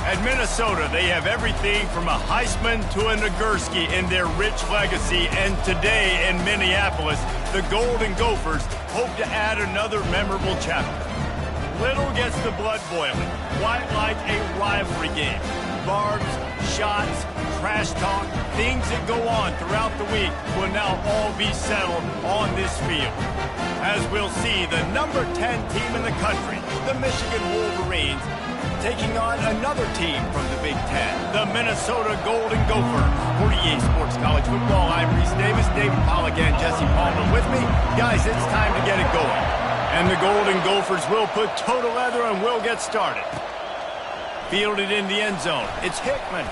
At Minnesota, they have everything from a Heisman to a Nagurski in their rich legacy. And today in Minneapolis, the Golden Gophers hope to add another memorable chapter. Little gets the blood boiling, quite like a rivalry game. Barbs, shots, trash talk, things that go on throughout the week will now all be settled on this field. As we'll see, the number 10 team in the country, the Michigan Wolverines, taking on another team from the Big Ten, the Minnesota Golden Gophers. For EA Sports College Football, I'm Reese Davis, David Pollack, and Jesse Palmer with me. Guys, it's time to get it going. And the Golden Gophers will put toe to leather and will get started. Fielded in the end zone, it's Hickman.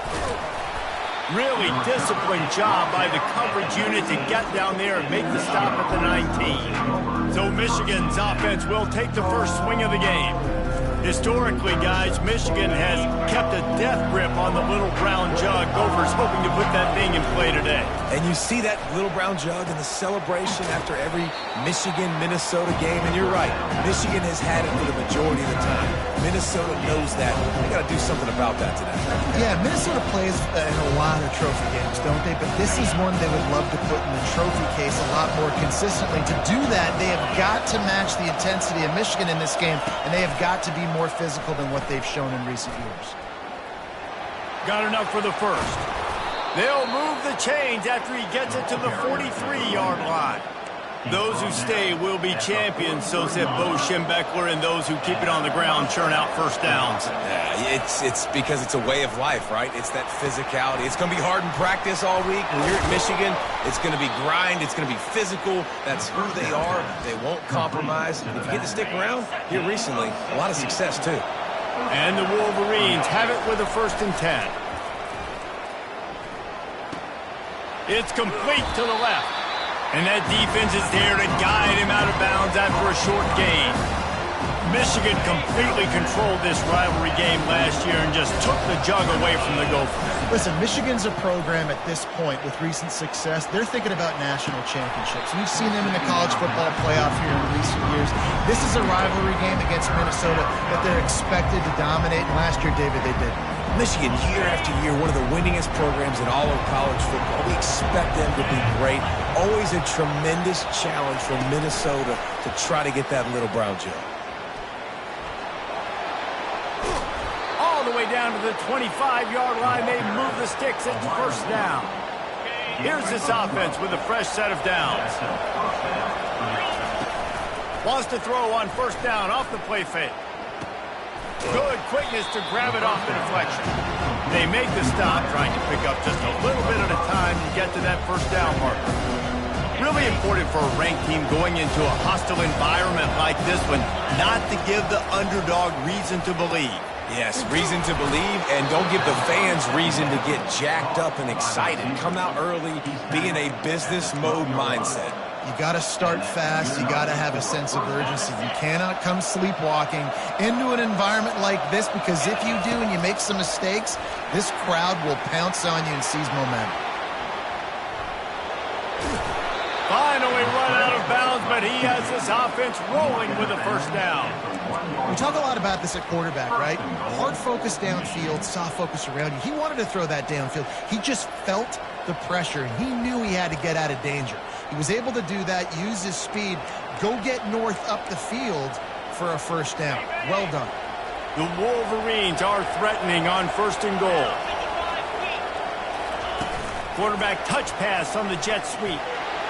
Really disciplined job by the coverage unit to get down there and make the stop at the 19. So Michigan's offense will take the first swing of the game. Historically, guys, Michigan has kept a death grip on the little brown jug. Gophers hoping to put that thing in play today. And you see that little brown jug in the celebration after every Michigan-Minnesota game. And you're right, Michigan has had it for the majority of the time. Minnesota knows that. They got to do something about that today. Yeah, Minnesota plays in a lot of trophy games, don't they? But this is one they would love to put in the trophy case a lot more consistently. To do that, they have got to match the intensity of Michigan in this game, and they have got to be more physical than what they've shown in recent years. Got enough for the first. They'll move the chains after he gets it to the 43-yard line. Those who stay will be champions, so said Bo Schembechler, and those who keep it on the ground churn out first downs. Yeah, it's because it's a way of life, right? It's that physicality. It's going to be hard in practice all week. When you're at Michigan, it's going to be grind. It's going to be physical. That's who they are. They won't compromise. If you get to stick around here recently, a lot of success, too. And the Wolverines have it with a 1st and 10. It's complete to the left. And that defense is there to guide him out of bounds after a short gain. Michigan completely controlled this rivalry game last year and just took the jug away from the Gophers. Listen, Michigan's a program at this point with recent success. They're thinking about national championships. We've seen them in the college football playoff here in recent years. This is a rivalry game against Minnesota that they're expected to dominate. And last year, David, they did. Michigan, year after year, one of the winningest programs in all of college football. We expect them to be great. Always a tremendous challenge for Minnesota to try to get that little brown jug. All the way down to the 25-yard line, they move the sticks at first down. Here's this offense with a fresh set of downs. Wants to throw on first down off the play fake. Good quickness to grab it off the deflection. They make the stop, trying to pick up just a little bit at a time to get to that first down marker. Really important for a ranked team going into a hostile environment like this one, not to give the underdog reason to believe. Yes, reason to believe, and don't give the fans reason to get jacked up and excited. Come out early, be in a business mode mindset. You got to start fast. You got to have a sense of urgency. You cannot come sleepwalking into an environment like this, because if you do and you make some mistakes, this crowd will pounce on you and seize momentum. Finally run out of bounds, but he has this offense rolling with a first down. We talk a lot about this at quarterback, right? Hard focus downfield, soft focus around you. He wanted to throw that downfield. He just felt the pressure. He knew he had to get out of danger. He was able to do that, use his speed, go get north up the field for a first down. Well done. The Wolverines are threatening on 1st and goal. Quarterback touch pass on the jet sweep.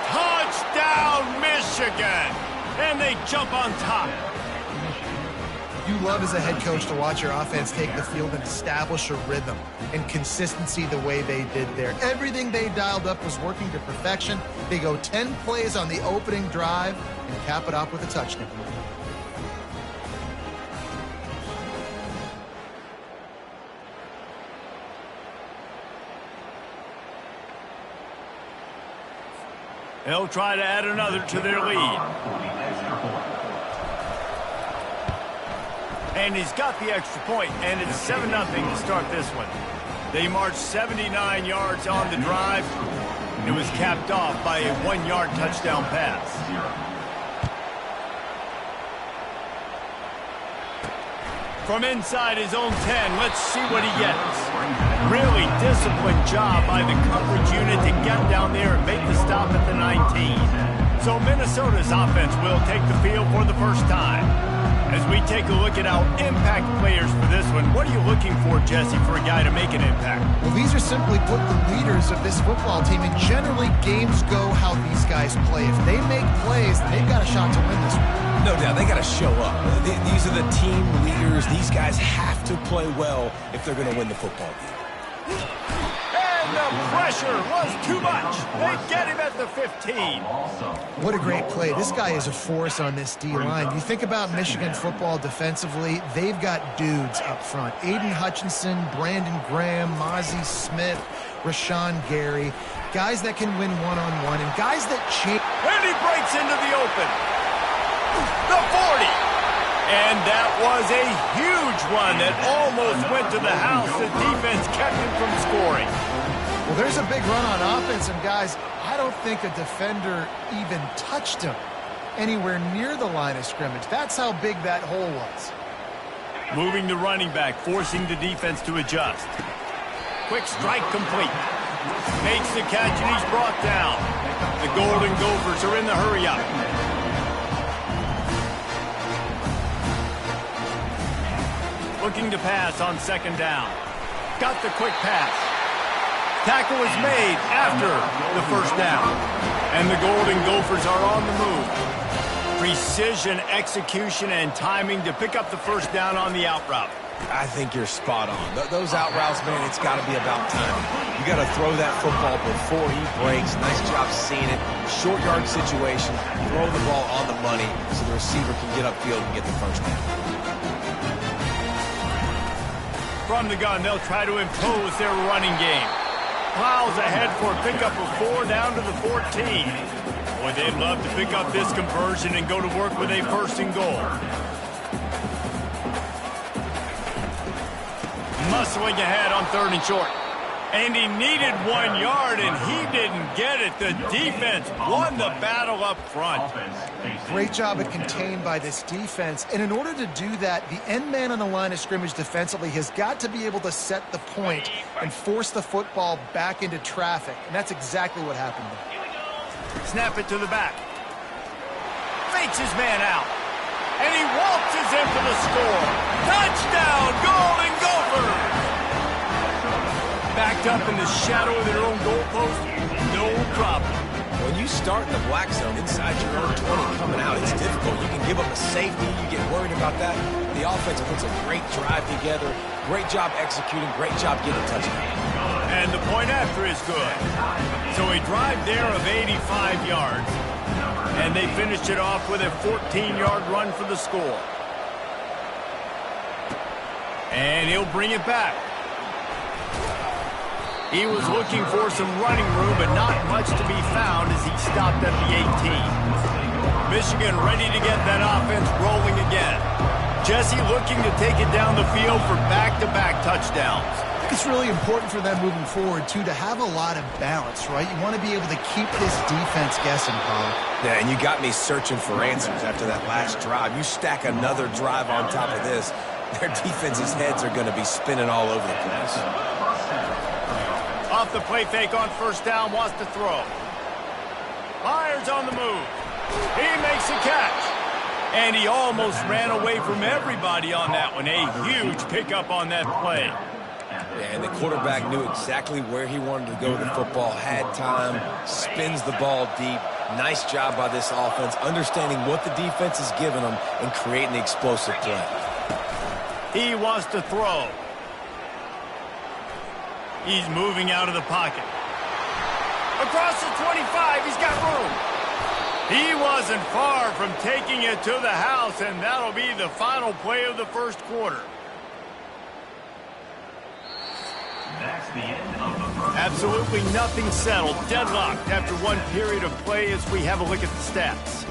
Touchdown, Michigan! And they jump on top. You love as a head coach to watch your offense take the field and establish a rhythm and consistency the way they did there. Everything they dialed up was working to perfection. They go 10 plays on the opening drive and cap it off with a touchdown. They'll try to add another to their lead. And he's got the extra point, and it's 7-0 to start this one. They marched 79 yards on the drive. It was capped off by a 1-yard touchdown pass. From inside his own 10, let's see what he gets. Really disciplined job by the coverage unit to get down there and make the stop at the 19. So Minnesota's offense will take the field for the first time. As we take a look at our impact players for this one, what are you looking for, Jesse, for a guy to make an impact? Well, these are simply put the leaders of this football team, and generally games go how these guys play. If they make plays, they've got a shot to win this one. No doubt, they got to show up. These are the team leaders. These guys have to play well if they're going to win the football game. And the pressure was too much. They get him at the 15. What a great play. This guy is a force on this D-line. You think about Michigan football defensively, they've got dudes up front. Aiden Hutchinson, Brandon Graham, Mozzie Smith, Rashawn Gary. Guys that can win one-on-one and guys that change. And he breaks into the open. The 40. And that was a huge run that almost went to the house. The defense kept him from scoring. Well, there's a big run on offense, and guys, I don't think a defender even touched him anywhere near the line of scrimmage. That's how big that hole was. Moving the running back, forcing the defense to adjust. Quick strike complete. Makes the catch, and he's brought down. The Golden Gophers are in the hurry-up. Looking to pass on second down. Got the quick pass. Tackle was made after the first down. And the Golden Gophers are on the move. Precision, execution, and timing to pick up the first down on the out route. I think you're spot on. Those out routes, man, it's got to be about timing. You got to throw that football before he breaks. Nice job seeing it. Short yard situation. Throw the ball on the money so the receiver can get upfield and get the first down. From the gun, they'll try to impose their running game. Plows ahead for a pickup of 4 down to the 14. Boy, they'd love to pick up this conversion and go to work with a first and goal. Muscling ahead on 3rd and short. And he needed 1 yard, and he didn't get it. The defense won the battle up front. Great job at contained by this defense. And in order to do that, the end man on the line of scrimmage defensively has got to be able to set the point and force the football back into traffic. And that's exactly what happened there. Snap it to the back. Fakes his man out. And he waltzes in for the score. Touchdown, Golden Gophers! Backed up in the shadow of their own goalpost, no problem. When you start in the black zone inside your own 20 coming out, it's difficult. You can give up a safety. You get worried about that. The offense puts a great drive together. Great job executing. Great job getting a touchdown. And the point after is good. So a drive there of 85 yards. And they finished it off with a 14-yard run for the score. And he'll bring it back. He was looking for some running room, but not much to be found as he stopped at the 18. Michigan ready to get that offense rolling again. Jesse looking to take it down the field for back-to-back touchdowns. I think it's really important for them moving forward, too, to have a lot of balance, right? You want to be able to keep this defense guessing, Paul. Yeah, and you got me searching for answers after that last drive. You stack another drive on top of this, their defense's heads are going to be spinning all over the place. Off the play fake on first down, wants to throw. Myers on the move. He makes a catch. And he almost ran away from everybody on that one. A huge pickup on that play. Yeah, and the quarterback knew exactly where he wanted to go with the football, had time, spins the ball deep. Nice job by this offense, understanding what the defense is giving them and creating the explosive play. He wants to throw. He's moving out of the pocket. Across the 25, he's got room. He wasn't far from taking it to the house, and that'll be the final play of the first quarter. Absolutely nothing settled. Deadlocked after one period of play as we have a look at the stats.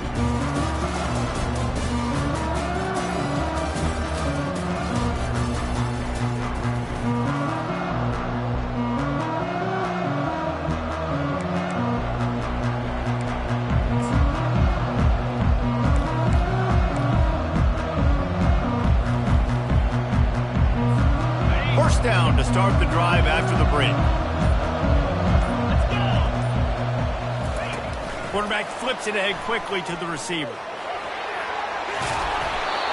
down to start the drive after the break. Quarterback flips it ahead quickly to the receiver.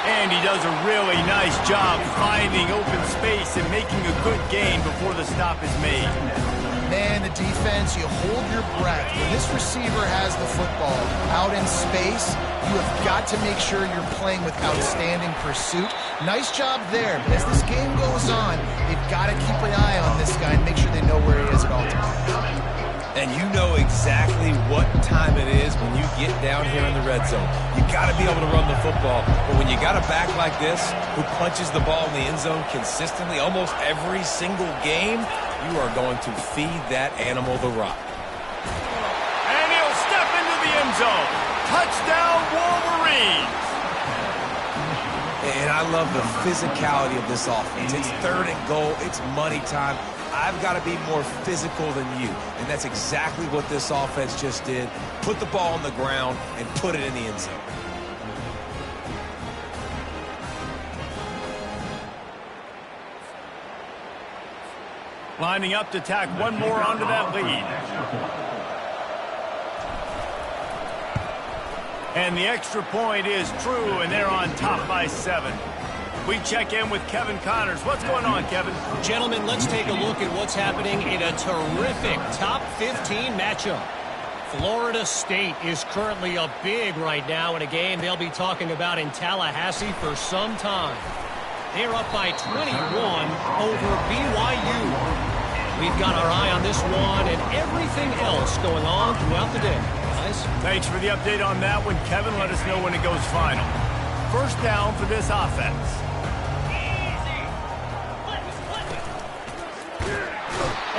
And he does a really nice job finding open space and making a good gain before the stop is made. Man, the defense, you hold your breath. When this receiver has the football out in space, you have got to make sure you're playing with outstanding pursuit. Nice job there, but as this game goes on, they've got to keep an eye on this guy and make sure they know where he is at all times. And you know exactly what time it is when you get down here in the red zone. You got to be able to run the football. But when you got a back like this who punches the ball in the end zone consistently almost every single game, you are going to feed that animal the rock. And he'll step into the end zone. Touchdown, Wolverines! And I love the physicality of this offense. It's 3rd and goal. It's money time. I've got to be more physical than you. And that's exactly what this offense just did. Put the ball on the ground and put it in the end zone. Lining up to tack one more onto that lead. And the extra point is true, and they're on top by 7. We check in with Kevin Connors. What's going on, Kevin? Gentlemen, let's take a look at what's happening in a terrific top 15 matchup. Florida State is currently up big right now in a game they'll be talking about in Tallahassee for some time. They're up by 21 over BYU. We've got our eye on this one and everything else going on throughout the day. Guys? Thanks for the update on that one, Kevin. Let us know when it goes final. First down for this offense.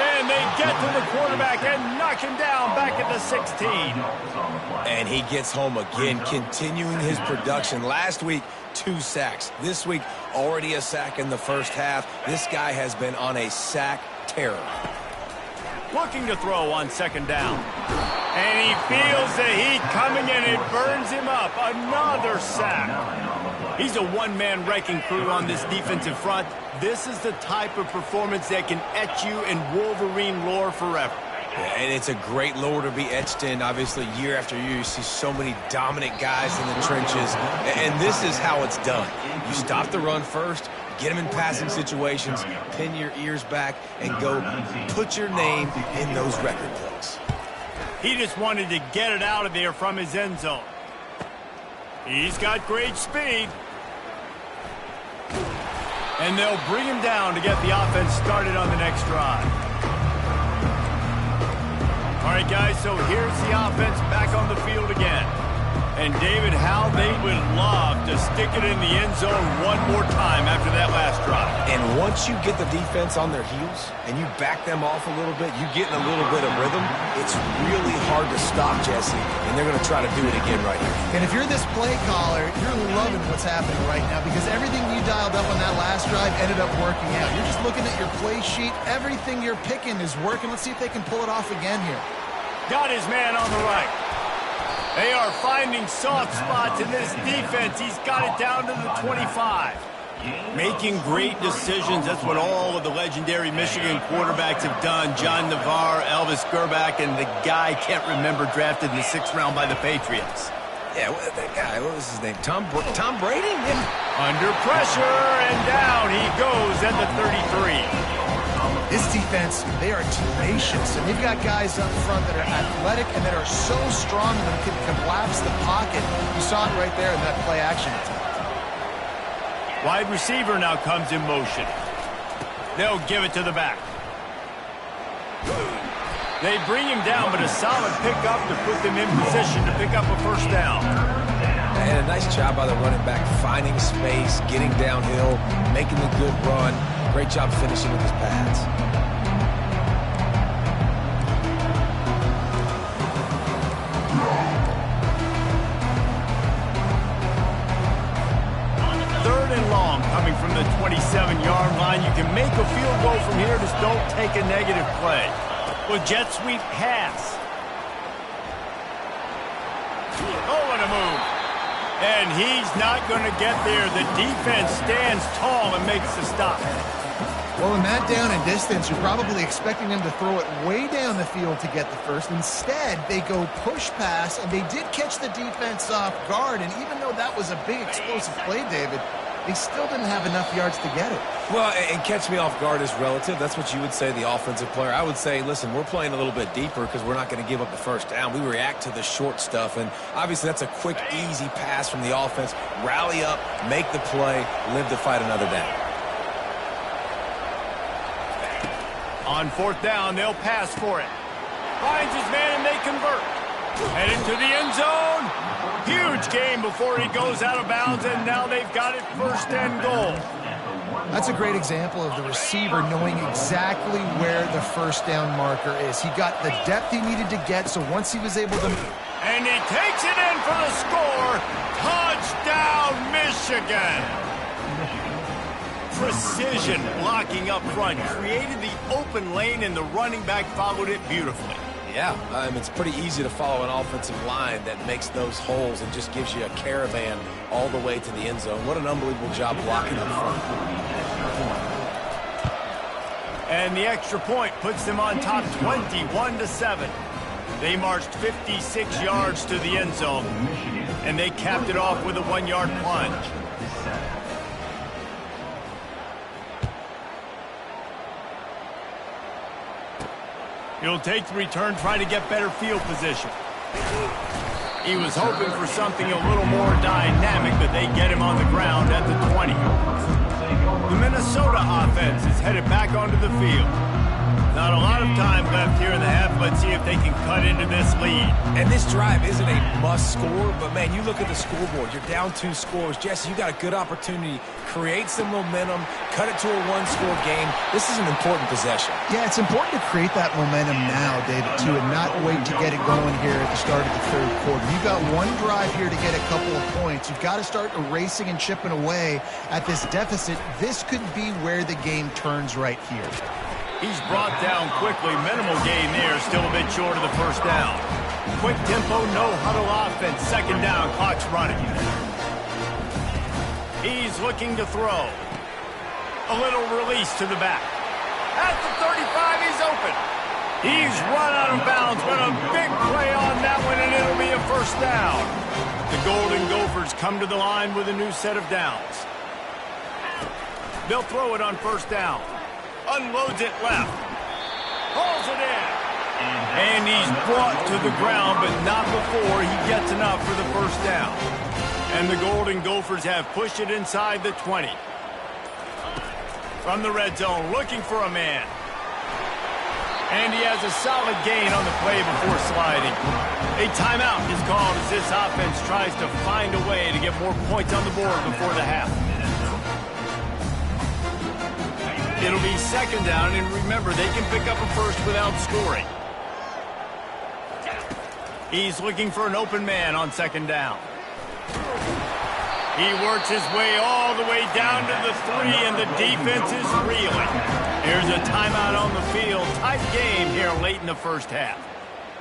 And they get to the quarterback and knock him down back at the 16. And he gets home again, continuing his production. Last week, 2 sacks. This week, already a sack in the first half. This guy has been on a sack terror. Looking to throw on 2nd down. And he feels the heat coming and it burns him up. Another sack. He's a one-man wrecking crew on this defensive front. This is the type of performance that can etch you in Wolverine lore forever. Yeah, and it's a great lore to be etched in. Obviously, year after year, you see so many dominant guys in the trenches. And this is how it's done. You stop the run first, get them in passing situations, pin your ears back, and go put your name in those record books. He just wanted to get it out of there from his end zone. He's got great speed. And they'll bring him down to get the offense started on the next drive. All right, guys, so here's the offense back on the field again. And, David, how they would love to stick it in the end zone one more time after that last drive. And once you get the defense on their heels and you back them off a little bit, you get in a little bit of rhythm, it's really hard to stop, Jesse, and they're going to try to do it again right here. And if you're this play caller, you're loving what's happening right now because everything you dialed up on that last drive ended up working out. You're just looking at your play sheet. Everything you're picking is working. Let's see if they can pull it off again here. Got his man on the right. They are finding soft spots in this defense. He's got it down to the 25. Making great decisions. That's what all of the legendary Michigan quarterbacks have done. John Navarre, Elvis Gerbach, and the guy I can't remember drafted in the 6th round by the Patriots. Yeah, that guy, what was his name? Tom Brady? Yeah. Under pressure, and down he goes at the 33. This defense, they are tenacious, and they've got guys up front that are athletic and that are so strong that they can collapse the pocket. You saw it right there in that play action attempt. Wide receiver now comes in motion. They'll give it to the back. They bring him down, but a solid pickup to put them in position to pick up a first down. And a nice job by the running back, finding space, getting downhill, making a good run. Great job finishing with his pads. Third and long coming from the 27-yard line. You can make a field goal from here. Just don't take a negative play. Well, jet sweep pass. Oh, what a move. And he's not going to get there. The defense stands tall and makes the stop. Well, in that down and distance, you're probably expecting them to throw it way down the field to get the first. Instead, they go push pass, and they did catch the defense off guard. And even though that was a big explosive play, David, they still didn't have enough yards to get it. Well, and catch me off guard is relative. That's what you would say, the offensive player. I would say, listen, we're playing a little bit deeper because we're not going to give up the first down. We react to the short stuff, and obviously that's a quick, easy pass from the offense. Rally up, make the play, live to fight another down. On fourth down, they'll pass for it. Finds his man, and they convert. Headed to the end zone. Huge gain before he goes out of bounds, and now they've got it first and goal. That's a great example of the receiver knowing exactly where the first down marker is. He got the depth he needed to get, so once he was able to... And he takes it in for the score. Touchdown, Michigan. Precision blocking up front created the open lane, and the running back followed it beautifully. Yeah, it's pretty easy to follow an offensive line that makes those holes and just gives you a caravan all the way to the end zone. What an unbelievable job blocking up front. And the extra point puts them on top 21-7. They marched 56 yards to the end zone, and they capped it off with a 1-yard plunge. He'll take the return, trying to get better field position. He was hoping for something a little more dynamic, but they get him on the ground at the 20. The Minnesota offense is headed back onto the field. Not a lot of time left here in the half. Let's see if they can cut into this lead. And this drive isn't a must score, but man, you look at the scoreboard. You're down 2 scores. Jesse, you got a good opportunity. Create some momentum. Cut it to a 1-score game. This is an important possession. Yeah, it's important to create that momentum now, David, too, and not wait to get it going here at the start of the third quarter. You've got one drive here to get a couple of points. You've got to start erasing and chipping away at this deficit. This could be where the game turns right here. He's brought down quickly. Minimal gain there, still a bit short of the first down. Quick tempo, no huddle offense. Second down, clock's running. He's looking to throw. A little release to the back. At the 35, he's open. He's run out of bounds, but a big play on that one, and it'll be a first down. The Golden Gophers come to the line with a new set of downs. They'll throw it on first down. Unloads it left. Hauls it in. And he's brought to the ground, but not before he gets enough for the first down. And the Golden Gophers have pushed it inside the 20. From the red zone, looking for a man. And he has a solid gain on the play before sliding. A timeout is called as this offense tries to find a way to get more points on the board before the half. It'll be second down, and remember, they can pick up a first without scoring. He's looking for an open man on second down. He works his way all the way down to the 3, and the defense is reeling. Here's a timeout on the field. Tight game here late in the first half.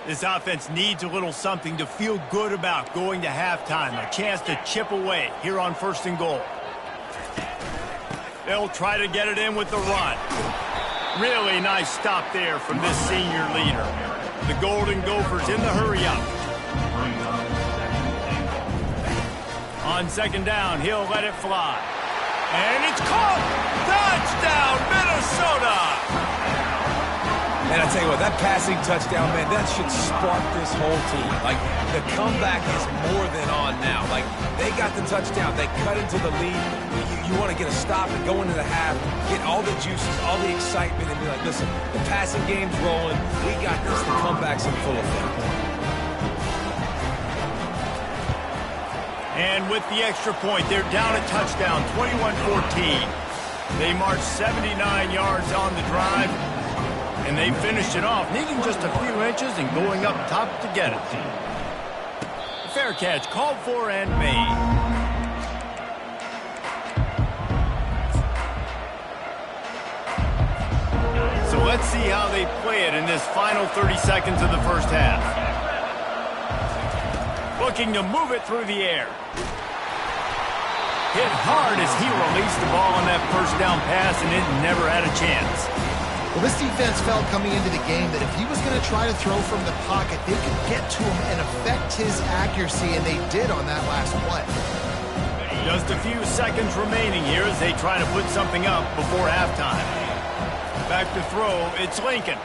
This offense needs a little something to feel good about going to halftime. A chance to chip away here on first and goal. They'll try to get it in with the run. Really nice stop there from this senior leader. The Golden Gophers in the hurry-up. On second down, he'll let it fly. And it's caught! Touchdown, Minnesota! And I tell you what, that passing touchdown, man, that should spark this whole team. Like, the comeback is more than on now. Like, they got the touchdown. They cut into the lead. You want to get a stop and go into the half, get all the juices, all the excitement, and be like, listen, the passing game's rolling. We got this. The comeback's in full effect. And with the extra point, they're down a touchdown, 21-14. They marched 79 yards on the drive. And they finished it off, needing just a few inches and going up top to get it. Fair catch, called for and made. So let's see how they play it in this final 30 seconds of the first half. Looking to move it through the air. Hit hard as he released the ball on that first down pass, and it never had a chance. Well, this defense felt coming into the game that if he was going to try to throw from the pocket, they could get to him and affect his accuracy, and they did on that last play. Just a few seconds remaining here as they try to put something up before halftime. Back to throw, it's Lincoln.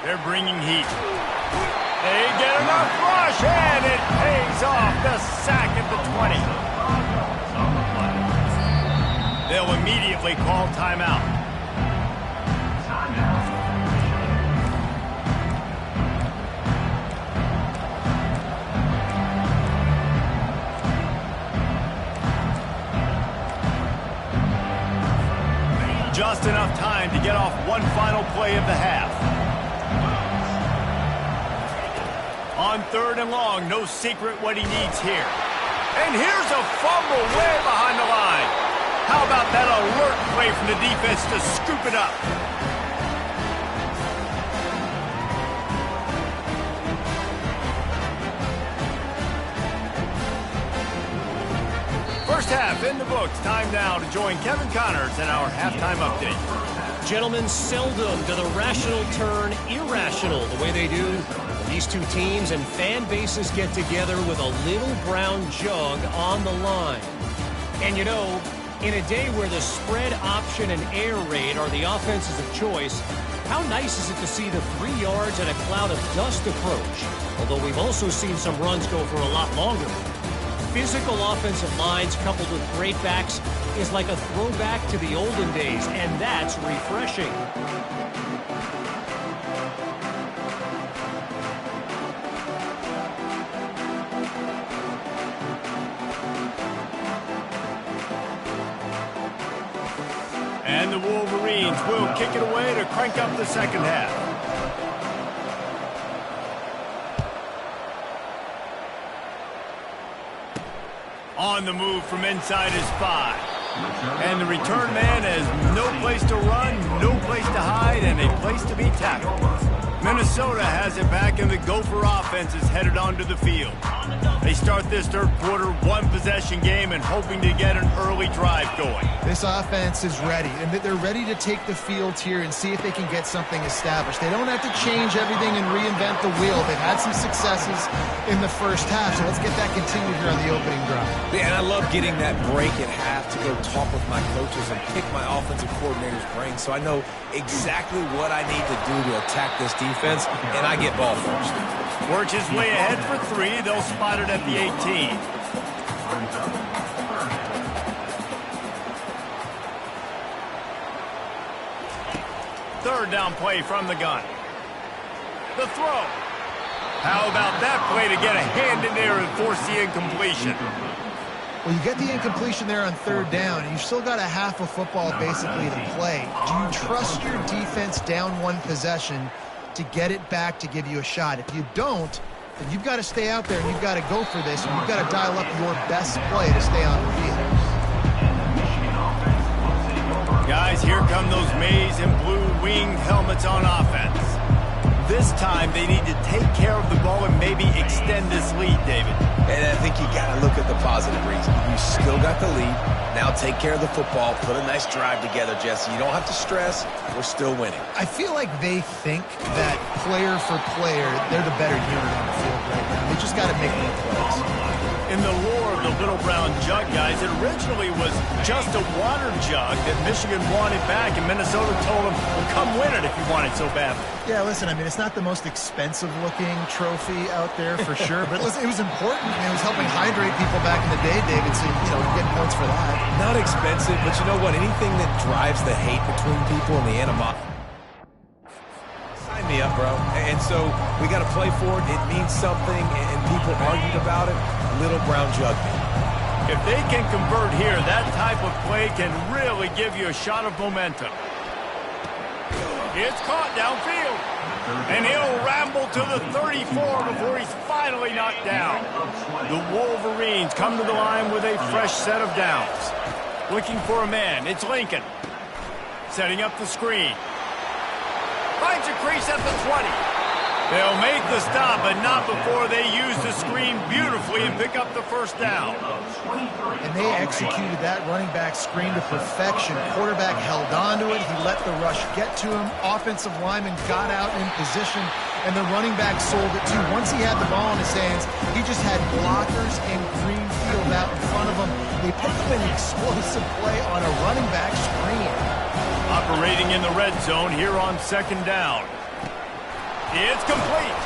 They're bringing heat. They get enough rush, and it pays off. The sack at the 20. They'll immediately call timeout. Just enough time to get off one final play of the half. On 3rd and long, no secret what he needs here. And here's a fumble way behind the line. How about that alert play from the defense to scoop it up? First half in the books. Time now to join Kevin Connors in our halftime update. Gentlemen, seldom do the rational turn irrational the way they do when these two teams and fan bases get together with a little brown jug on the line. And you know, in a day where the spread option and air raid are the offenses of choice, how nice is it to see the 3 yards and a cloud of dust approach? Although we've also seen some runs go for a lot longer. Physical offensive lines coupled with great backs is like a throwback to the olden days, and that's refreshing. And the Wolverines will kick it away to crank up the second half. On the move from inside his 5. And the return man has no place to run, no place to hide, and a place to be tackled. Minnesota has it back, and the Gopher offense is headed onto the field. They start this third quarter one-possession game and hoping to get an early drive going. This offense is ready, and they're ready to take the field here and see if they can get something established. They don't have to change everything and reinvent the wheel. They've had some successes in the first half, so let's get that continued here on the opening drive. Yeah, and I love getting that break at half to go talk with my coaches and pick my offensive coordinator's brain so I know exactly what I need to do to attack this defense, and I get ball first. Works his way ahead for 3. They'll spot it at the 18. Third down play from the gun. The throw. How about that play to get a hand in there and force the incompletion? Well, you get the incompletion there on 3rd down, and you've still got a half of football basically to play. Do you trust your defense down one possession to get it back to give you a shot? If you don't, then you've got to stay out there and you've got to go for this, and you've got to dial up your best play to stay on the field. Guys, here come those maize and blue winged helmets on offense. This time they need to take care of the ball and maybe extend this lead, David. And I think you got to look at the positive reason. You still got the lead. Now take care of the football. Put a nice drive together, Jesse. You don't have to stress. We're still winning. I feel like they think that player for player, they're the better unit on the field right now. They just got to make more plays. In the lore of the little brown jug, guys, it originally was just a water jug that Michigan wanted back, and Minnesota told them, well, come win it if you want it so badly. Yeah, listen, I mean, it's not the most expensive-looking trophy out there for sure, but listen, it was important. I mean, it was helping hydrate people back in the day, David, so, you know, getting points for that. Not expensive, but you know what? Anything that drives the hate between people and the animosity. Sign me up, bro. And so we got to play for it. It means something, and people argued about it. Little brown jug. If they can convert here, that type of play can really give you a shot of momentum. It's caught downfield. And he'll ramble to the 34 before he's finally knocked down. The Wolverines come to the line with a fresh set of downs. Looking for a man. It's Lincoln. Setting up the screen. Finds a crease at the 20. They'll make the stop, but not before they use the screen beautifully and pick up the first down. And they executed that running back screen to perfection. Quarterback held on to it. He let the rush get to him. Offensive lineman got out in position, and the running back sold it too. Once he had the ball in his hands, he just had blockers and green field out in front of him. They picked up an explosive play on a running back screen. Operating in the red zone here on second down. It's complete.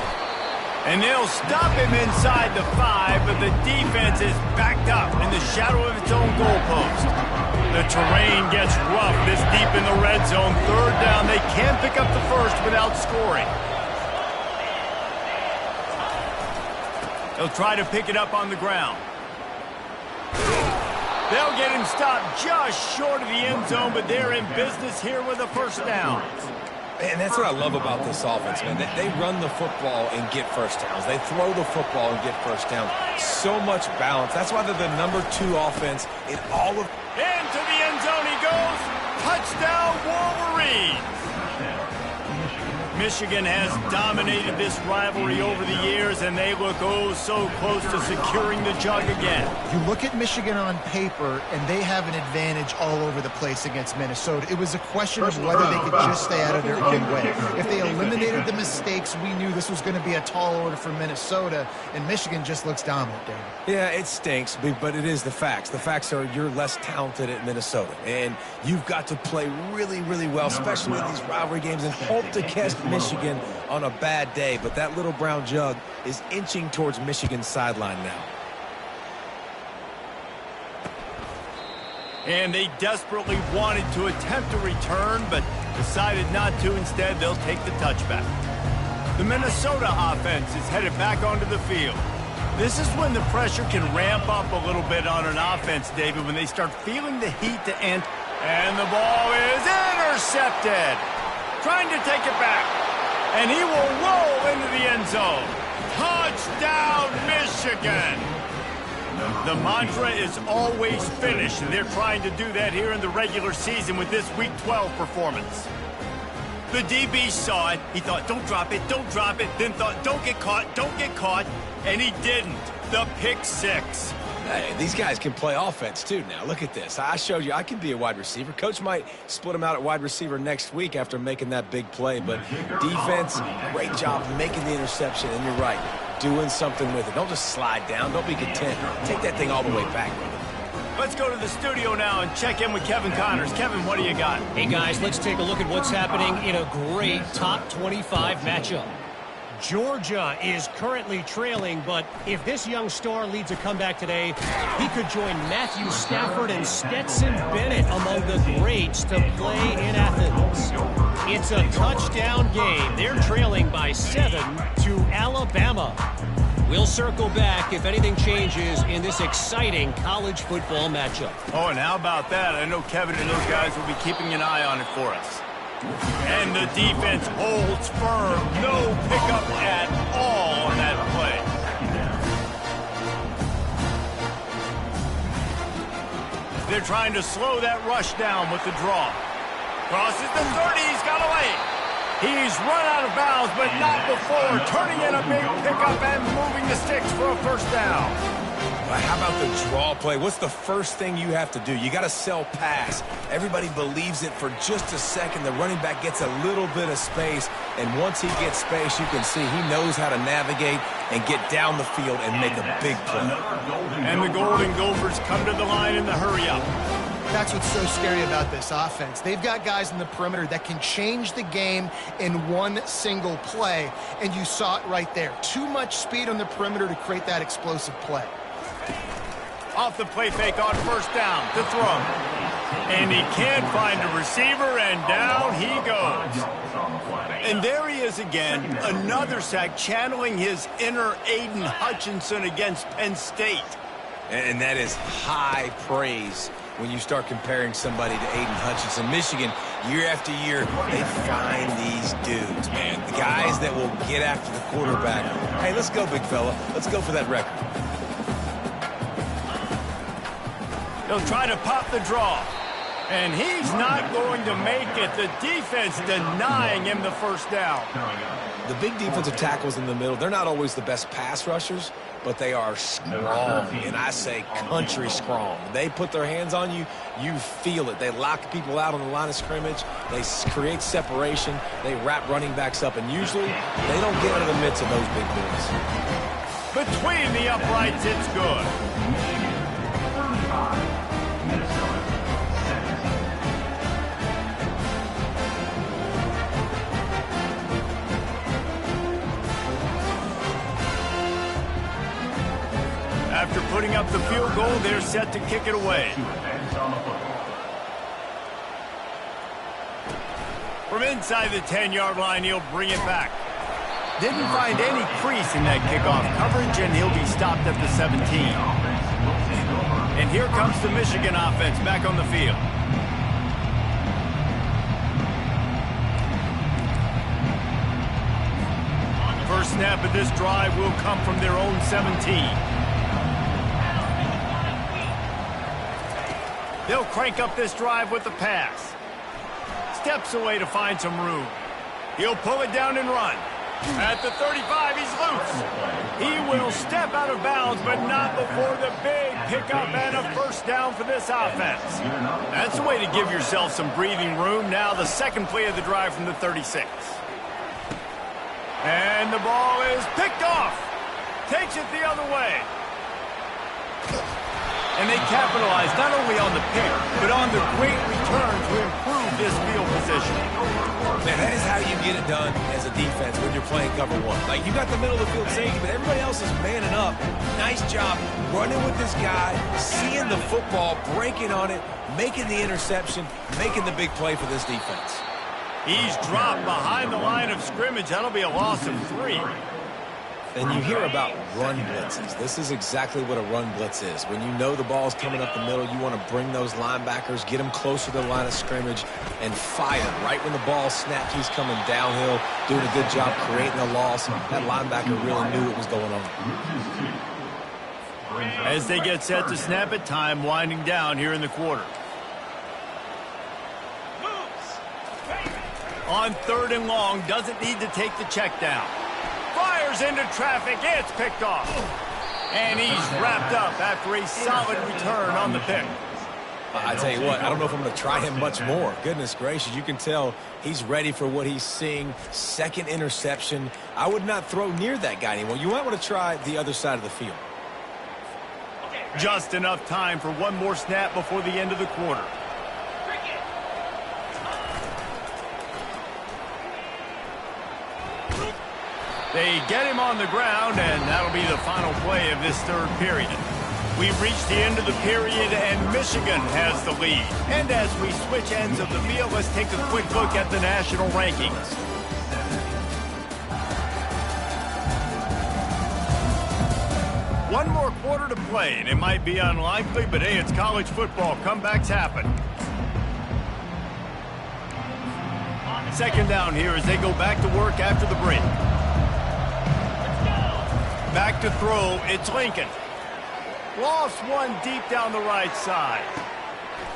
And they'll stop him inside the 5, but the defense is backed up in the shadow of its own goalpost. The terrain gets rough this deep in the red zone. Third down, they can't pick up the first without scoring. They'll try to pick it up on the ground. They'll get him stopped just short of the end zone, but they're in business here with a first down. And that's what I love about this offense, man. They run the football and get first downs. They throw the football and get first downs. So much balance. That's why they're the #2 offense in all of... Into the end zone he goes. Touchdown, Wolverines. Michigan has dominated this rivalry over the years, and they look oh so close to securing the jug again. You look at Michigan on paper, and they have an advantage all over the place against Minnesota. It was a question of whether they could just stay out of their own way. If they eliminated the mistakes, we knew this was going to be a tall order for Minnesota, and Michigan just looks dominant, David. Yeah, it stinks, but it is the facts. The facts are you're less talented at Minnesota, and you've got to play really, really well, especially in these rivalry games, and hope to catch Michigan on a bad day. But that little brown jug is inching towards Michigan's sideline now. And they desperately wanted to attempt a return, but decided not to. Instead, they'll take the touchback. The Minnesota offense is headed back onto the field. This is when the pressure can ramp up a little bit on an offense, David, when they start feeling the heat to end. And the ball is intercepted. Trying to take it back. And he will roll into the end zone. Touchdown, Michigan! The mantra is always finish, and they're trying to do that here in the regular season with this Week 12 performance. The DB saw it. He thought, don't drop it, then thought, don't get caught, and he didn't. The pick six. Hey, these guys can play offense, too, now. Look at this. I showed you I can be a wide receiver. Coach might split him out at wide receiver next week after making that big play. But defense, great job making the interception. And you're right, doing something with it. Don't just slide down. Don't be content. Take that thing all the way back. Let's go to the studio now and check in with Kevin Connors. Kevin, what do you got? Hey, guys, let's take a look at what's happening in a great top 25 matchup. Georgia is currently trailing, but if this young star leads a comeback today, he could join Matthew Stafford and Stetson Bennett among the greats to play in Athens. It's a touchdown game. They're trailing by 7 to Alabama. We'll circle back if anything changes in this exciting college football matchup. Oh, and how about that? I know Kevin and those guys will be keeping an eye on it for us. And the defense holds firm. No pickup at all on that play. They're trying to slow that rush down with the draw. Crosses the 30. He's got away. He's run out of bounds, but not before. Turning in a big pickup and moving the sticks for a first down. How about the draw play? What's the first thing you have to do? You got to sell pass. Everybody believes it for just a second. The running back gets a little bit of space, and once he gets space, you can see he knows how to navigate and get down the field and make a big play. And the Golden Gophers come to the line in the hurry-up. That's what's so scary about this offense. They've got guys in the perimeter that can change the game in one single play, and you saw it right there. Too much speed on the perimeter to create that explosive play. Off the play fake on first down to throw. And he can't find a receiver, and down he goes. And there he is again, another sack, channeling his inner Aiden Hutchinson against Penn State. And that is high praise when you start comparing somebody to Aiden Hutchinson. Michigan, year after year, they find these dudes, man. The guys that will get after the quarterback. Hey, let's go, big fella. Let's go for that record. He'll try to pop the draw. And he's not going to make it. The defense denying him the first down. The big defensive tackles in the middle, they're not always the best pass rushers, but they are strong, and I say country strong. They put their hands on you, you feel it. They lock people out on the line of scrimmage. They create separation. They wrap running backs up, and usually they don't get out of the midst of those big boys. Between the uprights, it's good. After putting up the field goal, they're set to kick it away. From inside the 10-yard line, he'll bring it back. Didn't find any crease in that kickoff coverage, and he'll be stopped at the 17. And here comes the Michigan offense back on the field. First snap of this drive will come from their own 17. They'll crank up this drive with the pass. Steps away to find some room. He'll pull it down and run. At the 35, he's loose. He will step out of bounds, but not before the big pickup and a first down for this offense. That's a way to give yourself some breathing room. Now the second play of the drive from the 36. And the ball is picked off. Takes it the other way. And they capitalize not only on the pick, but on the great return to improve this field position. Man, that is how you get it done as a defense when you're playing cover one. Like, you got the middle of the field safety, but everybody else is manning up. Nice job running with this guy, seeing the football, breaking on it, making the interception, making the big play for this defense. He's dropped behind the line of scrimmage. That'll be a loss of 3. And you hear about run blitzes. This is exactly what a run blitz is. When you know the ball's coming up the middle, you want to bring those linebackers, get them closer to the line of scrimmage, and fire. Right when the ball snapped, he's coming downhill, doing a good job creating a loss. That linebacker really knew what was going on. As they get set to snap it, time winding down here in the quarter. On 3rd and long, doesn't need to take the check down. Fires into traffic, it's picked off. And he's wrapped up after a solid return on the pick. I tell you what, I don't know if I'm going to try him much more. Goodness gracious, you can tell he's ready for what he's seeing. Second interception. I would not throw near that guy anymore. You might want to try the other side of the field. Just enough time for one more snap before the end of the quarter. They get him on the ground, and that'll be the final play of this 3rd period. We've reached the end of the period, and Michigan has the lead. And as we switch ends of the field, let's take a quick look at the national rankings. One more quarter to play, and it might be unlikely, but hey, it's college football. Comebacks happen. Second down here as they go back to work after the break. Back to throw, it's Lincoln. Lost one deep down the right side.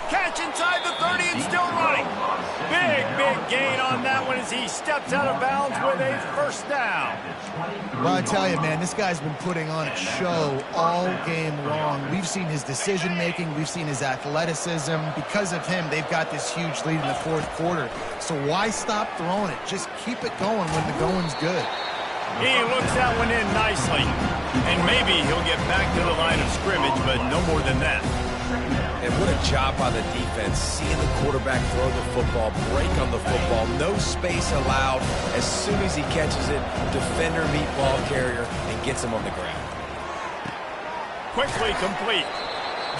Catch inside the 30 and still running. Big gain on that one as he steps out of bounds with a first down. Well, I tell you, man, this guy's been putting on a show all game long. We've seen his decision-making. We've seen his athleticism. Because of him, they've got this huge lead in the 4th quarter. So why stop throwing it? Just keep it going when the going's good. He looks that one in nicely. And maybe he'll get back to the line of scrimmage, but no more than that. And what a job by the defense, seeing the quarterback throw the football, break on the football, no space allowed. As soon as he catches it, defender meet ball carrier and gets him on the ground. Quickly complete.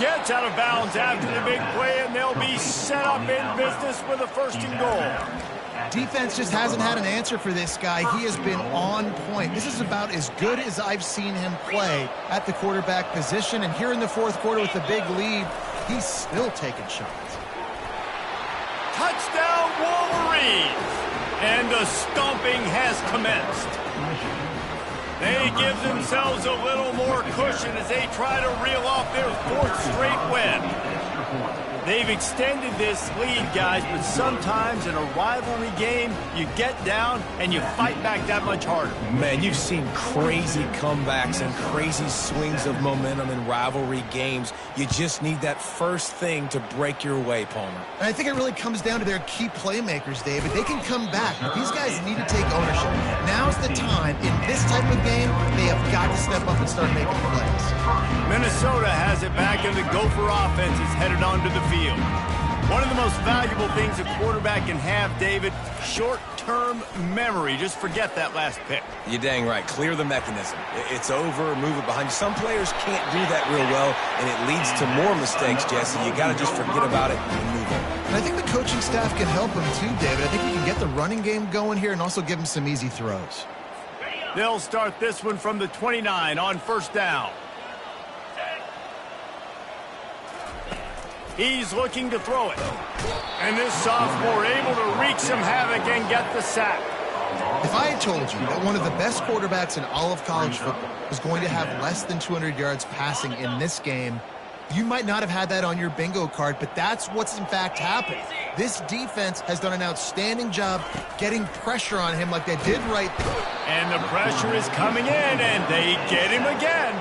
Gets out of bounds after the big play, and they'll be set up in business with a 1st and goal. Defense just hasn't had an answer for this guy. He has been on point. This is about as good as I've seen him play at the quarterback position. And here in the 4th quarter with the big lead, he's still taking shots. Touchdown, Wolverines! And the stomping has commenced. They give themselves a little more cushion as they try to reel off their 4th straight win. They've extended this lead, guys, but sometimes in a rivalry game, you get down and you fight back that much harder. Man, you've seen crazy comebacks and crazy swings of momentum in rivalry games. You just need that first thing to break your way, Palmer. And I think it really comes down to their key playmakers, David. They can come back, but these guys need to take ownership. Now's the time. In this type of game, they have got to step up and start making plays. Minnesota has it back, and the Gopher offense is headed onto the field. One of the most valuable things a quarterback can have, David, short-term memory. Just forget that last pick. You're dang right. Clear the mechanism. It's over, move it behind you. Some players can't do that real well, and it leads to more mistakes, Jesse. You got to just forget about it and move on. And I think the coaching staff can help him too, David. I think we can get the running game going here and also give him some easy throws. They'll start this one from the 29 on first down. He's looking to throw it. And this sophomore able to wreak some havoc and get the sack. If I had told you that one of the best quarterbacks in all of college football was going to have less than 200 yards passing in this game, you might not have had that on your bingo card, but that's what's in fact happened. This defense has done an outstanding job getting pressure on him like they did right there. And the pressure is coming in, and they get him again.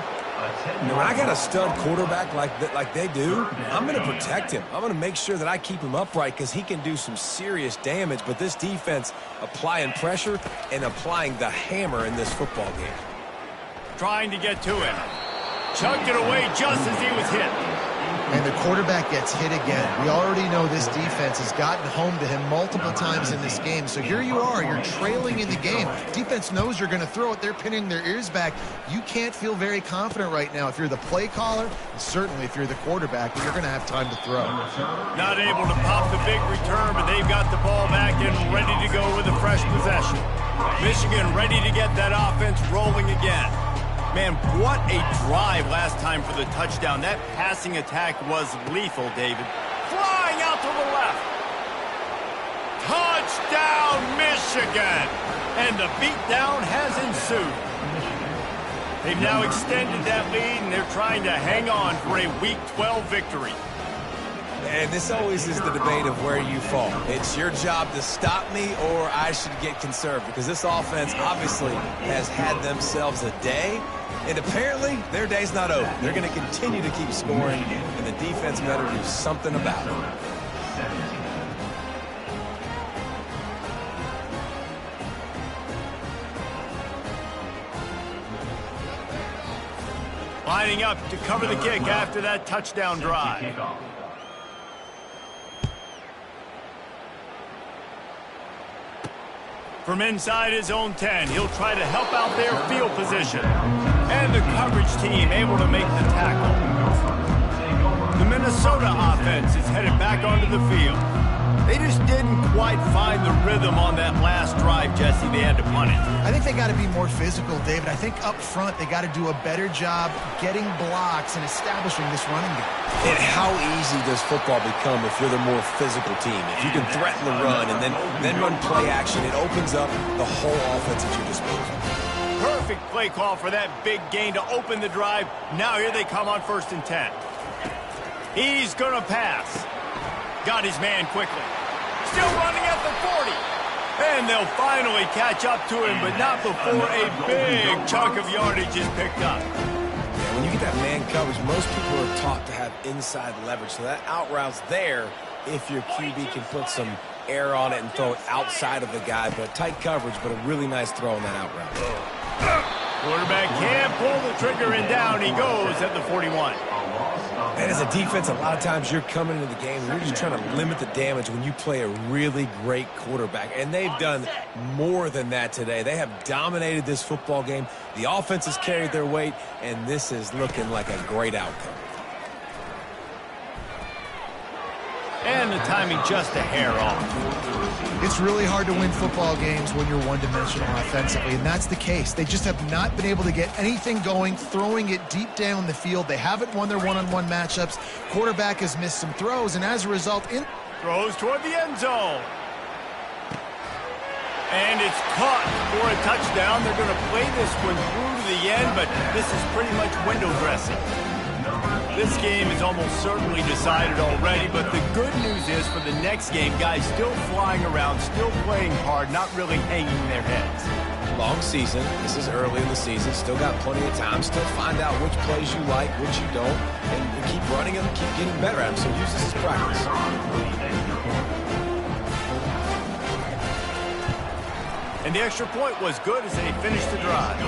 When I got a stud quarterback like they do, I'm going to protect him. I'm going to make sure that I keep him upright because he can do some serious damage. But this defense applying pressure and applying the hammer in this football game. Trying to get to him. Chucked it away just as he was hit. And the quarterback gets hit again. We already know this defense has gotten home to him multiple times in this game. So here you are, you're trailing in the game. Defense knows you're going to throw it. They're pinning their ears back. You can't feel very confident right now if you're the play caller, and certainly if you're the quarterback, that you're going to have time to throw. Not able to pop the big return, but they've got the ball back and ready to go with a fresh possession. Michigan ready to get that offense rolling again. Man, what a drive last time for the touchdown. That passing attack was lethal, David. Flying out to the left. Touchdown, Michigan! And the beatdown has ensued. They've now extended that lead, and they're trying to hang on for a Week 12 victory. And this always is the debate of where you fall. It's your job to stop me or I should get conservative because this offense obviously has had themselves a day, and apparently their day's not over. They're going to continue to keep scoring, and the defense better do something about it. Lining up to cover the kick after that touchdown drive. From inside his own 10, he'll try to help out their field position. And the coverage team able to make the tackle. The Minnesota offense is headed back onto the field. They just didn't quite find the rhythm on that last drive, Jesse. They had to punt it. I think they got to be more physical, David. I think up front they got to do a better job getting blocks and establishing this running game. And how easy does football become if you're the more physical team? If you can threaten the run and then run play action, it opens up the whole offense at your disposal. Perfect play call for that big gain to open the drive. Now here they come on 1st and 10. He's going to pass. Got his man quickly. Still running at the 40. And they'll finally catch up to him, but not before a big chunk of yardage is picked up. When you get that man coverage, most people are taught to have inside leverage. So that out route's there if your QB can put some air on it and throw it outside of the guy. But tight coverage, but a really nice throw on that out route. Quarterback can't pull the trigger, and down he goes at the 41. And as a defense, a lot of times you're coming into the game and you're just trying to limit the damage when you play a really great quarterback. And they've done more than that today. They have dominated this football game. The offense has carried their weight, and this is looking like a great outcome. And the timing just a hair off. It's really hard to win football games when you're one-dimensional offensively, and that's the case. They just have not been able to get anything going, throwing it deep down the field. They haven't won their one-on-one matchups. Quarterback has missed some throws, and as a result, throws toward the end zone. And it's caught for a touchdown. They're going to play this one through to the end, but this is pretty much window dressing. This game is almost certainly decided already, but the good news is for the next game, guys still flying around, still playing hard, not really hanging their heads. Long season. This is early in the season. Still got plenty of time. Still find out which plays you like, which you don't, and keep running them, keep getting better at them. So use this as practice. And the extra point was good as they finished the drive.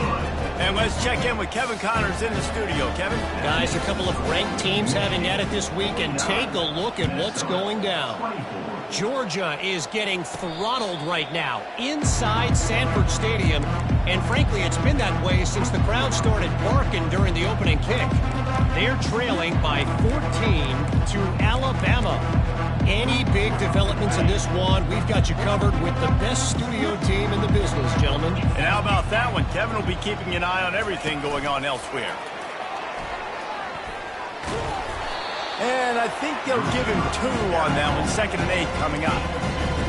And let's check in with Kevin Connors in the studio. Kevin? Guys, a couple of ranked teams having at it this week, and take a look at what's going down. Georgia is getting throttled right now inside Sanford Stadium, and frankly, it's been that way since the crowd started barking during the opening kick. They're trailing by 14 to Alabama. Any big developments in this one, we've got you covered with the best studio team in the business, gentlemen. And how about that one? Kevin will be keeping an eye on everything going on elsewhere. And I think they'll give him 2 on that one. 2nd and 8 coming up.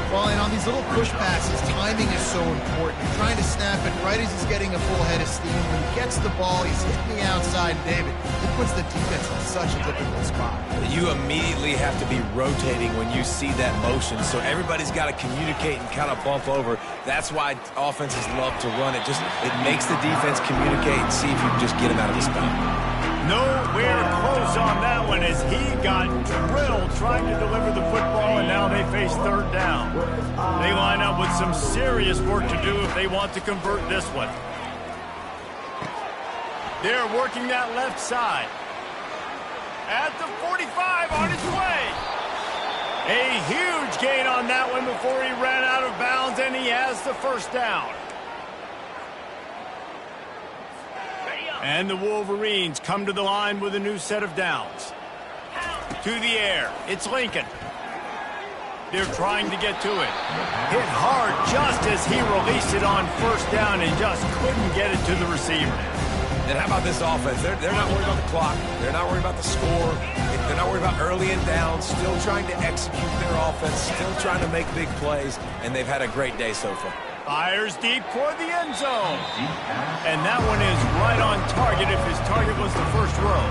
Well, and on these little push passes, timing is so important. You're trying to snap it right as he's getting a full head of steam. When he gets the ball, he's hitting the outside. David, it puts the defense in such a difficult spot. You immediately have to be rotating when you see that motion, so everybody's got to communicate and kind of bump over. That's why offenses love to run it. It makes the defense communicate and see if you can just get him out of the spot. Nowhere close on that one as he got drilled trying to deliver the football, and now they face 3rd down. They line up with some serious work to do if they want to convert this one. They're working that left side. At the 45 on his way. A huge gain on that one before he ran out of bounds, and he has the 1st down. And the Wolverines come to the line with a new set of downs. To the air. It's Lincoln. They're trying to get to it. Hit hard just as he released it on 1st down and just couldn't get it to the receiver. And how about this offense? They're not worried about the clock. They're not worried about the score. They're not worried about early and down. Still trying to execute their offense. Still trying to make big plays. And they've had a great day so far. Fires deep toward the end zone. And that one is right on target if his target was the 1st row.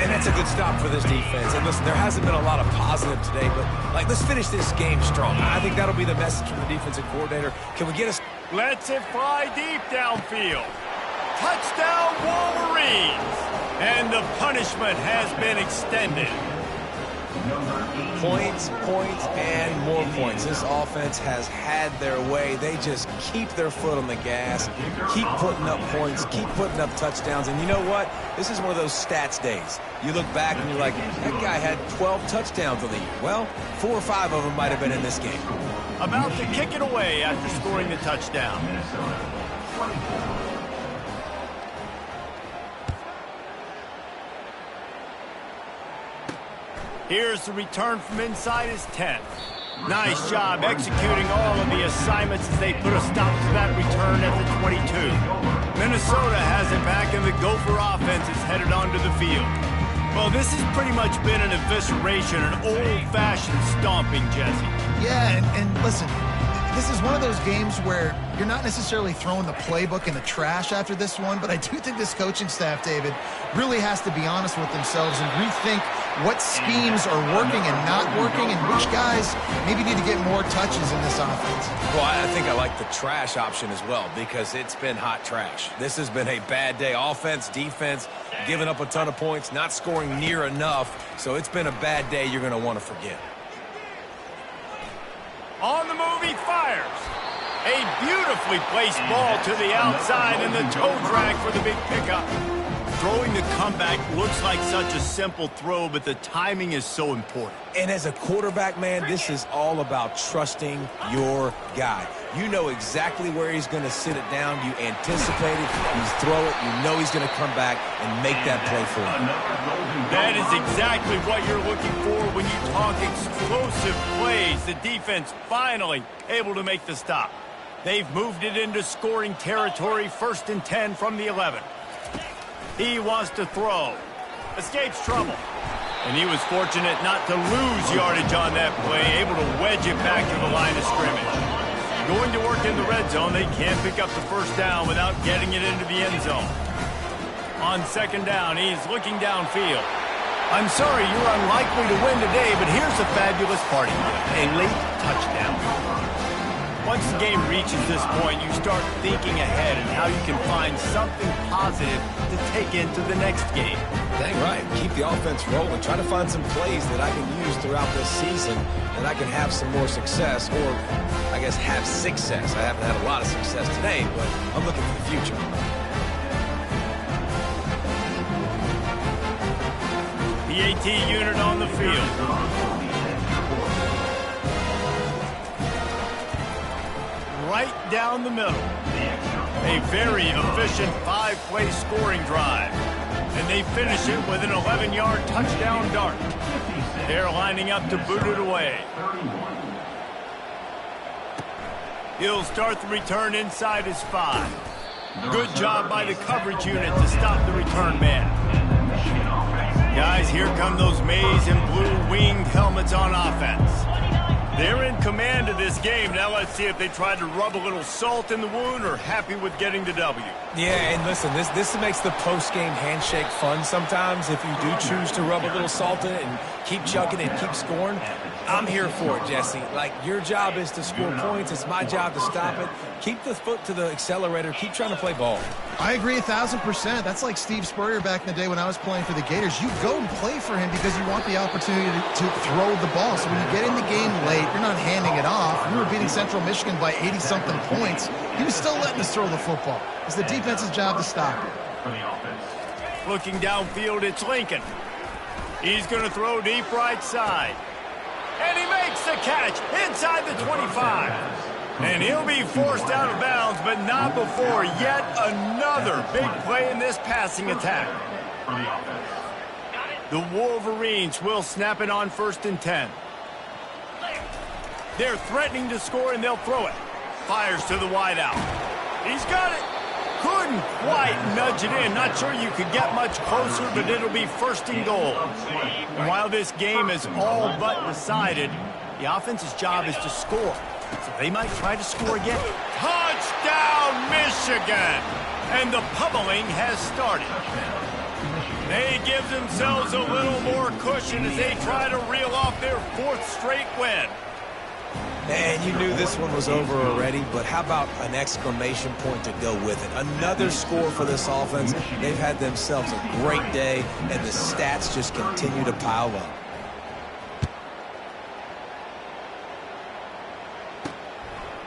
And that's a good stop for this defense. And listen, there hasn't been a lot of positive today, but let's finish this game strong. I think that'll be the message from the defensive coordinator. Can we get us? Lets it fly deep downfield. Touchdown Wolverines. And the punishment has been extended. Points, and more points. This offense has had their way. They just keep their foot on the gas, keep putting up points, keep putting up touchdowns. And you know what? This is one of those stats days. You look back and you're like, that guy had 12 touchdowns on the year. Well, 4 or 5 of them might have been in this game. About to kick it away after scoring the touchdown. Here's the return from inside his 10. Nice job executing all of the assignments as they put a stop to that return at the 22. Minnesota has it back, and the Gopher offense is headed onto the field. Well, this has pretty much been an evisceration, an old-fashioned stomping, Jesse. Yeah, and listen, this is one of those games where you're not necessarily throwing the playbook in the trash after this one, but I do think this coaching staff, David, really has to be honest with themselves and rethink what schemes are working and not working and which guys maybe need to get more touches in this offense. Well, I think I like the trash option as well because it's been hot trash. This has been a bad day. Offense, defense, giving up a ton of points, not scoring near enough. So it's been a bad day you're going to want to forget. On the move, he fires. A beautifully placed ball to the outside and the toe drag for the big pickup. Throwing the comeback looks like such a simple throw, but the timing is so important. And as a quarterback, man, this is all about trusting your guy. You know exactly where he's going to sit it down. You anticipate it. You throw it. You know he's going to come back and make that play for you. That is exactly what you're looking for when you talk explosive plays. The defense finally able to make the stop. They've moved it into scoring territory, 1st and 10 from the 11. He wants to throw. Escapes trouble. And he was fortunate not to lose yardage on that play, able to wedge it back to the line of scrimmage. Going to work in the red zone, they can't pick up the 1st down without getting it into the end zone. On 2nd down, he's looking downfield. I'm sorry you're unlikely to win today, but here's a fabulous party gift, a late touchdown. Once the game reaches this point, you start thinking ahead and how you can find something positive to take into the next game. Dang right. Keep the offense rolling. Try to find some plays that I can use throughout this season that I can have some more success, or I guess have success. I haven't had a lot of success today, but I'm looking for the future. PAT unit on the field. Right down the middle. A very efficient 5-play scoring drive. And they finish it with an 11-yard touchdown dart. They're lining up to boot it away. He'll start the return inside his 5. Good job by the coverage unit to stop the return man. Guys, here come those maize and blue winged helmets on offense. They're in command of this game. Now let's see if they try to rub a little salt in the wound or happy with getting the W. Yeah, and listen, this makes the post-game handshake fun sometimes. If you do choose to rub a little salt in it and keep chucking and keep scoring, I'm here for it, Jesse. Like, your job is to score points. It's my job to stop it. Keep the foot to the accelerator. Keep trying to play ball. I agree 1,000%. That's like Steve Spurrier back in the day when I was playing for the Gators. You go and play for him because you want the opportunity to throw the ball. So when you get in the game late, you're not handing it off. We were beating Central Michigan by 80-something points. He was still letting us throw the football. It's the defense's job to stop it. Looking downfield, it's Lincoln. He's going to throw deep right side. And he makes the catch inside the 25. And he'll be forced out of bounds, but not before yet another big play in this passing attack. The Wolverines will snap it on 1st and 10. They're threatening to score, and they'll throw it. Fires to the wideout. He's got it. Couldn't quite nudge it in. Not sure you could get much closer, but it'll be 1st and goal. And while this game is all but decided, the offense's job is to score. So they might try to score again. Touchdown, Michigan! And the pummeling has started. They give themselves a little more cushion as they try to reel off their 4th straight win. And you knew this one was over already, but how about an exclamation point to go with it? Another score for this offense. They've had themselves a great day, and the stats just continue to pile up.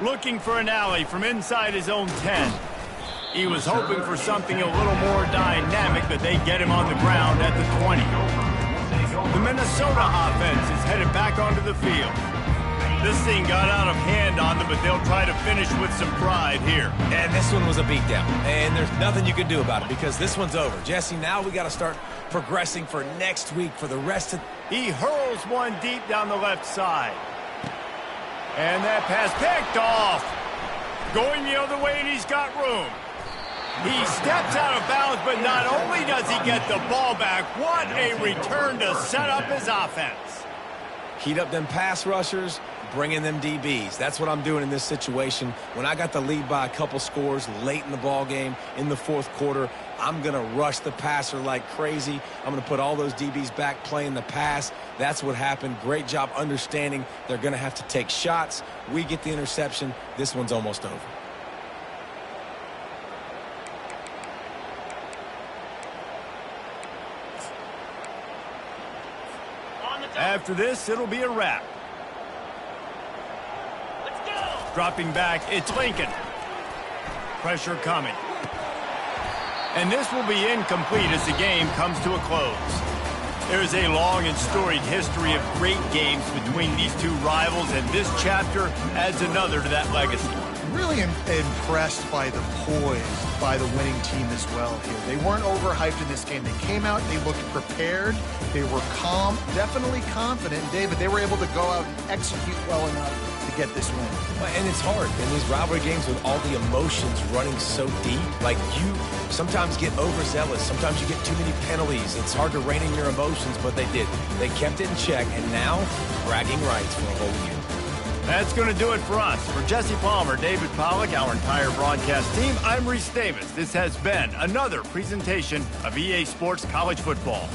Looking for an alley from inside his own 10. He was hoping for something a little more dynamic, but they get him on the ground at the 20. The Minnesota offense is headed back onto the field. This thing got out of hand on them, but they'll try to finish with some pride here. And this one was a beatdown, and there's nothing you can do about it because this one's over. Jesse, now we got to start progressing for next week for the rest of... He hurls one deep down the left side. And that pass picked off. Going the other way, and he's got room. He steps out of bounds, but not only does he get the ball back, what a return to set up his offense. Heat up them pass rushers, bring in them DBs. That's what I'm doing in this situation. When I got the lead by a couple scores late in the ball game in the 4th quarter, I'm going to rush the passer like crazy. I'm going to put all those DBs back playing the pass. That's what happened. Great job understanding they're going to have to take shots. We get the interception. This one's almost over. After this, it'll be a wrap. Let's go. Dropping back, it's Lincoln. Pressure coming. And this will be incomplete as the game comes to a close. There's a long and storied history of great games between these two rivals, and this chapter adds another to that legacy. Really impressed by the poise by the winning team as well here. They weren't overhyped in this game. They came out, they looked prepared, they were calm, definitely confident. And David, they were able to go out and execute well enough to get this win. And it's hard in these rivalry games with all the emotions running so deep. Like, you sometimes get overzealous. Sometimes you get too many penalties. It's hard to rein in your emotions, but they did. They kept it in check, and now bragging rights for a whole year. That's going to do it for us. For Jesse Palmer, David Pollack, our entire broadcast team, I'm Reese Davis. This has been another presentation of EA Sports College Football.